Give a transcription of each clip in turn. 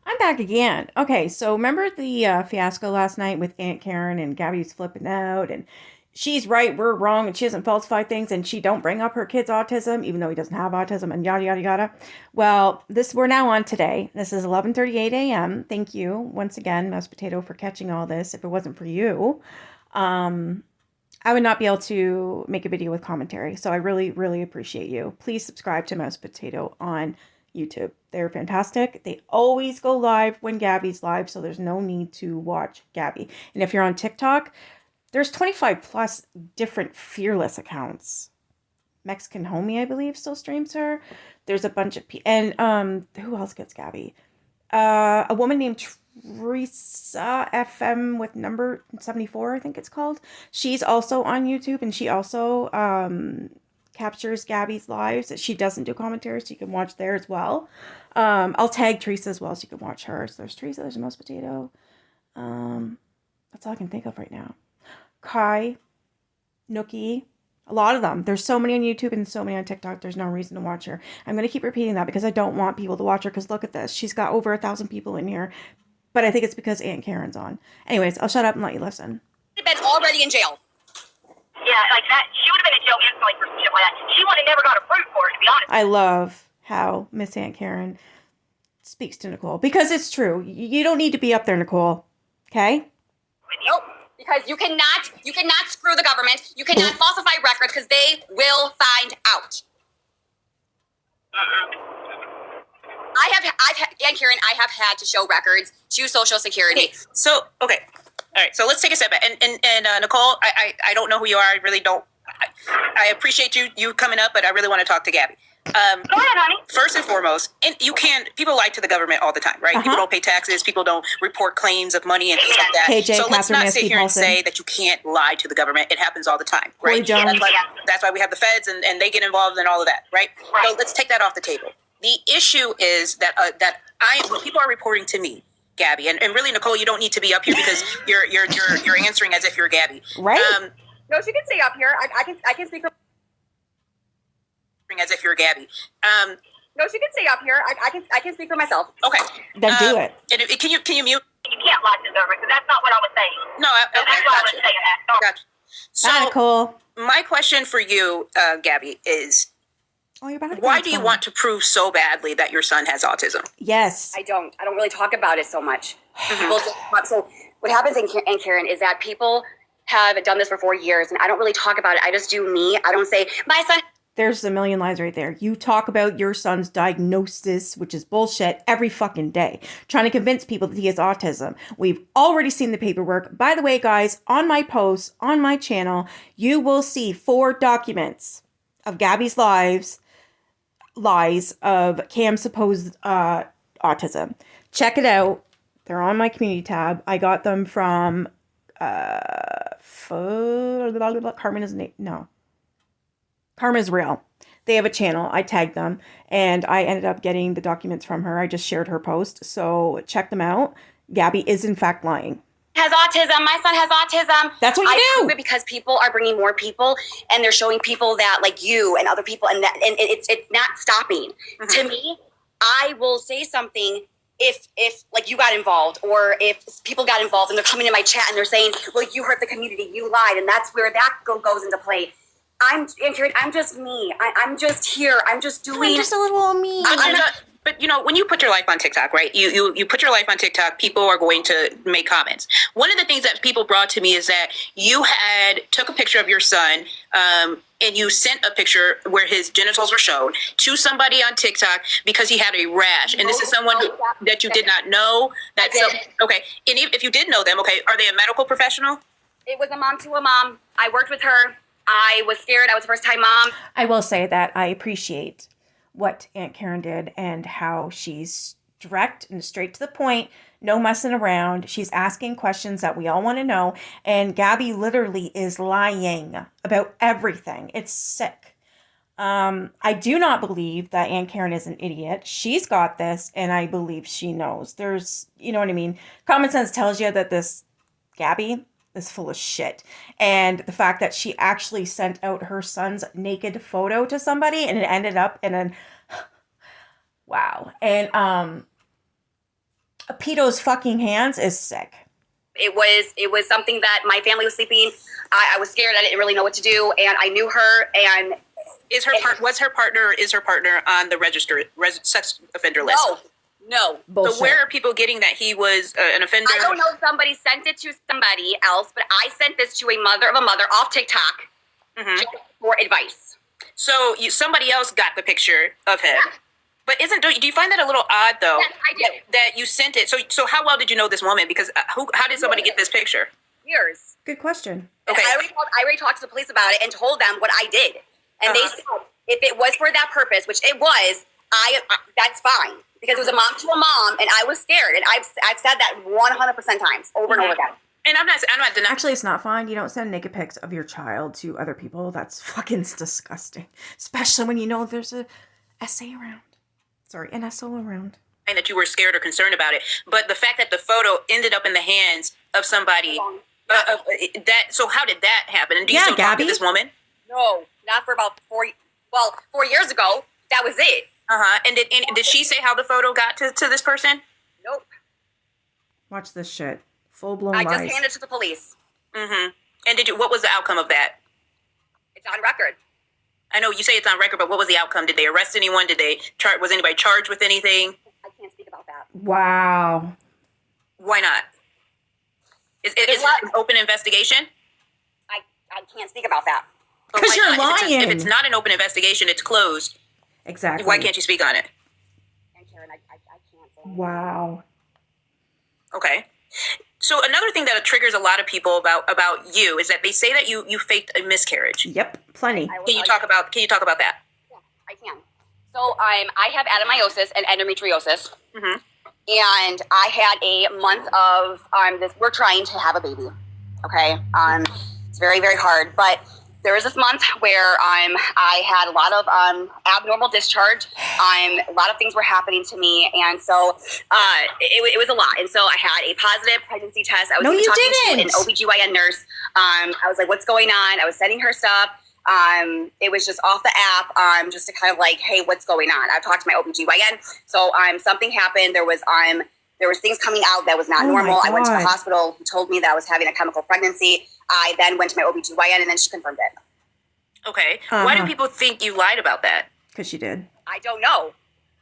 I'm back again. Okay, so remember the fiasco last night with Aunt Karen and Gabby's flipping out and she's right, we're wrong, and she doesn't falsify things and she don't bring up her kid's autism, even though he doesn't have autism and yada yada yada. Well, this we're now on today. This is 11:38 a.m. Thank you once again, Mouse Potato, for catching all this. If it wasn't for you, um, I would not be able to make a video with commentary. So I really, really appreciate you. Please subscribe to Mouse Potato on YouTube. They're fantastic. They always go live when Gabby's live, so there's no need to watch Gabby. And if you're on TikTok, there's 25 plus different fearless accounts. Mexican Homie, I believe, still streams her. There's a bunch of people. And who else gets Gabby? A woman named Teresa FM with number 74, I think it's called. She's also on YouTube, and she also captures Gabby's lives. She doesn't do commentary, so you can watch there as well. I'll tag Teresa as well, so you can watch her. So there's Teresa, there's a Mouse Potato. That's all I can think of right now. Kai, Nookie, a lot of them. There's so many on YouTube and so many on TikTok. There's no reason to watch her. I'm going to keep repeating that because I don't want people to watch her, because look at this. She's got over 1,000 people in here. But I think it's because Aunt Karen's on. Anyways, I'll shut up and let you listen. Been already in jail. Yeah, like that. She would have been in jail instantly for some shit like that. She would have never got approved for it, to be honest. I love how Miss Aunt Karen speaks to Nicole, because it's true. You don't need to be up there, Nicole. Okay? Nope. Because you cannot screw the government. You cannot falsify records because they will find out. Aunt Karen, I have had to show records to Social Security. Okay. So, okay. All right. So let's take a step back. And Nicole, I don't know who you are. I really don't. I appreciate you coming up, but I really want to talk to Gabi. Go ahead, honey. First and foremost, and people lie to the government all the time, right? People don't pay taxes. People don't report claims of money and things like that. KJ, so let's Catherine not sit Miskey here and Paulson. say that you can't lie to the government. It happens all the time, right? Jones. That's why we have the feds and they get involved in all of that, right? So let's take that off the table. The issue is that when people are reporting to me, Gabi, and really, Nicole, you don't need to be up here because you're answering as if you're Gabi, right? No, she can stay up here. I can speak for. As if you're Gabi. No, she can stay up here. I can speak for myself. Okay. Then do it. And can you mute? You can't lie to the government, because that's not what I was saying. No, That's why I was saying that. Gotcha. Bye, So Nicole. my question for you, Gabi, is Oh, you're back. why do you want to prove so badly that your son has autism? Yes. I don't really talk about it so much. So what happens in Karen is that people have done this for 4 years, and I don't really talk about it. I just do me. I don't say my son. There's a million lies right there. You talk about your son's diagnosis, which is bullshit, every fucking day, trying to convince people that he has autism. We've already seen the paperwork. By the way, guys, on my posts, on my channel, you will see 4 documents of Gabi's lies of Cam's supposed autism. Check it out. They're on my community tab. I got them from Carmen is no. Karma's Real. They have a channel. I tagged them and I ended up getting the documents from her. I just shared her post. So check them out. Gabi is in fact lying. Has autism. My son has autism. That's what you do. Prove it because people are bringing more people, and they're showing people that, like you and other people, and it's not stopping. To me, I will say something if like you got involved, or if people got involved and they're coming in my chat and they're saying, well, you hurt the community, you lied, and that's where that goes into play. I'm just me. I'm just here. I'm just doing. I'm just a little old me. But when you put your life on TikTok, right? You put your life on TikTok, people are going to make comments. One of the things that people brought to me is that you took a picture of your son, and you sent a picture where his genitals were shown to somebody on TikTok because he had a rash. And this is someone that you did not know. Okay. And if you did know them, okay, are they a medical professional? It was a mom to a mom. I worked with her. I was scared. I was a first-time mom. I will say that I appreciate what Aunt Karen did and how she's direct and straight to the point, no messing around. She's asking questions that we all want to know. And Gabi literally is lying about everything. It's sick. I do not believe that Aunt Karen is an idiot. She's got this, and I believe she knows. There's, you know what I mean? Common sense tells you that this Gabi is full of shit. And the fact that she actually sent out her son's naked photo to somebody and it ended up in an wow. And A pedo's fucking hands is sick. It was something that my family was sleeping. I was scared. I didn't really know what to do, and I knew her. And was her partner on the registered sex offender list? No. Bullshit. So where are people getting that he was an offender? I don't know if somebody sent it to somebody else, but I sent this to a mother of a mother off TikTok just for advice. So somebody else got the picture of him. Yeah. But do you find that a little odd, though? Yes, I do. That you sent it. So how well did you know this woman? Because how did somebody get this picture? Years. Good question. Okay. I already talked to the police about it and told them what I did. And they said if it was for that purpose, which it was, that's fine. Because it was a mom to a mom, and I was scared. And I've said that 100% times, over and over again. And I'm not denying. Actually, it's not fine. You don't send naked pics of your child to other people. That's fucking disgusting. Especially when you know there's a SA around. Sorry, an SO around. And that you were scared or concerned about it. But the fact that the photo ended up in the hands of somebody, so how did that happen? And do you still talk to this woman? No, not for about 4 years ago. That was it. And did she say how the photo got to this person? Nope. Watch this shit. Full-blown I lies. just handed it to the police. And what was the outcome of that? It's on record. I know you say it's on record, but what was the outcome? Did they arrest anyone? Was anybody charged with anything? I can't speak about that. Wow. Why not? Is it an open investigation? I can't speak about that. Because you're lying. If it's not an open investigation, it's closed. Exactly. Why can't you speak on it? And Karen, I can't say. Wow. Okay. So another thing that triggers a lot of people about you is that they say that you faked a miscarriage. Yep, plenty. Can you talk about that? Yeah, I can. So I have adenomyosis and endometriosis, and I had a month of we're trying to have a baby. Okay, it's very, very hard, but there was this month where I had a lot of abnormal discharge. A lot of things were happening to me, and so it was a lot. And so I had a positive pregnancy test. I was talking to an OBGYN nurse. I was like, "What's going on?" I was sending her stuff. It was just off the app, just to kind of like, "Hey, what's going on?" I've talked to my OBGYN. So something happened. There was things coming out that was not normal. I went to the hospital who told me that I was having a chemical pregnancy. I then went to my OBGYN, and then she confirmed it. Okay. Why do people think you lied about that? Because she did. I don't know.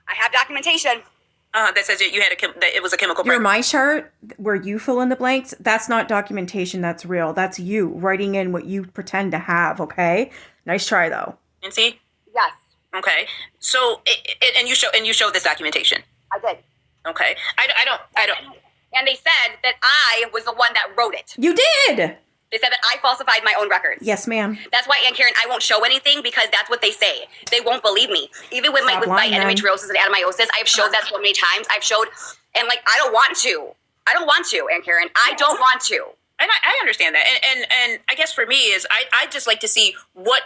I have documentation. That says that that it was a chemical Your pregnancy. My Chart, where you fill in the blanks, that's not documentation. That's real. That's you writing in what you pretend to have, okay? Nice try, though. Nancy? Yes. Okay. So, and you showed this documentation? I did. Okay. I don't. And they said that I was the one that wrote it. You did! They said that I falsified my own records. Yes, ma'am. That's why, Aunt Karen, I won't show anything because that's what they say. They won't believe me. Even with my endometriosis and adomyosis, I've showed that so many times. I've showed, and like, I don't want to. I don't want to, Aunt Karen. I don't want to. And I understand that. And I guess for me is I just like to see what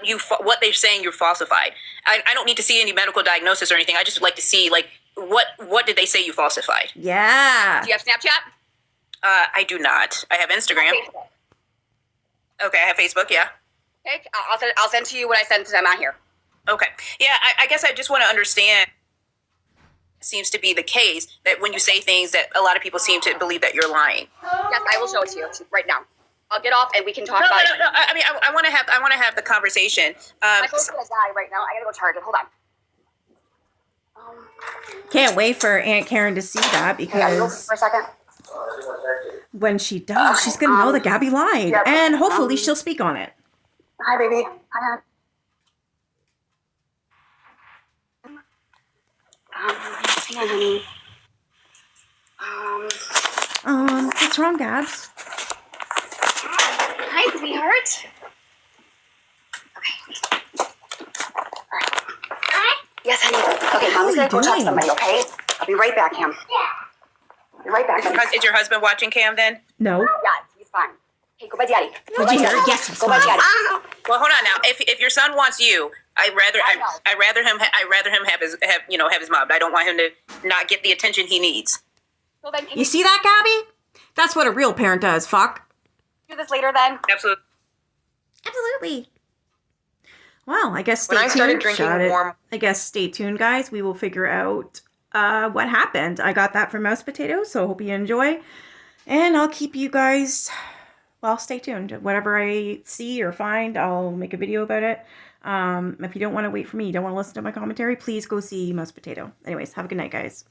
they're saying you falsified. I don't need to see any medical diagnosis or anything. I just would like to see, like, what did they say you falsified? Yeah. Do you have Snapchat? I do not. I have Instagram. Okay, I have Facebook, yeah. Okay, I'll send to you what I sent to them out here. Okay. Yeah, I guess I just want to understand, seems to be the case, that when you say things that a lot of people seem to believe that you're lying. Yes, I will show it to you right now. I'll get off and we can talk about it. No. I mean, I want to have the conversation. My phone's gonna die right now. I gotta go charge it. Hold on. Can't wait for Aunt Karen to see that because For a second. when she does, she's going to know that Gabi lied. Yep. And hopefully she'll speak on it. Hi, baby. Hi, hang on, honey. What's wrong, Gabs? Hi, sweetheart. Okay. All right. Yes, honey. Okay, Mommy's gonna go talk to somebody, okay? I'll be right back, Cam. Be right back. Is your husband watching Cam then? No. Yes, he's fine. Hey, go by Daddy. Did you hear it? Yes, he's Go by fine. Daddy. Well, hold on now. If your son wants you, I'd rather him have his mom. I don't want him to not get the attention he needs. So then, can You see that, Gabi? That's what a real parent does, fuck. do this later then? Absolutely. Absolutely. Well, I guess stay When I started tuned. drinking Shut it. warm- I guess stay tuned, guys. We will figure out what happened. I got that from Mouse Potato, so hope you enjoy. And I'll keep you guys, well, stay tuned. Whatever I see or find, I'll make a video about it. If you don't want to wait for me, you don't want to listen to my commentary, please go see Mouse Potato. Anyways, have a good night, guys.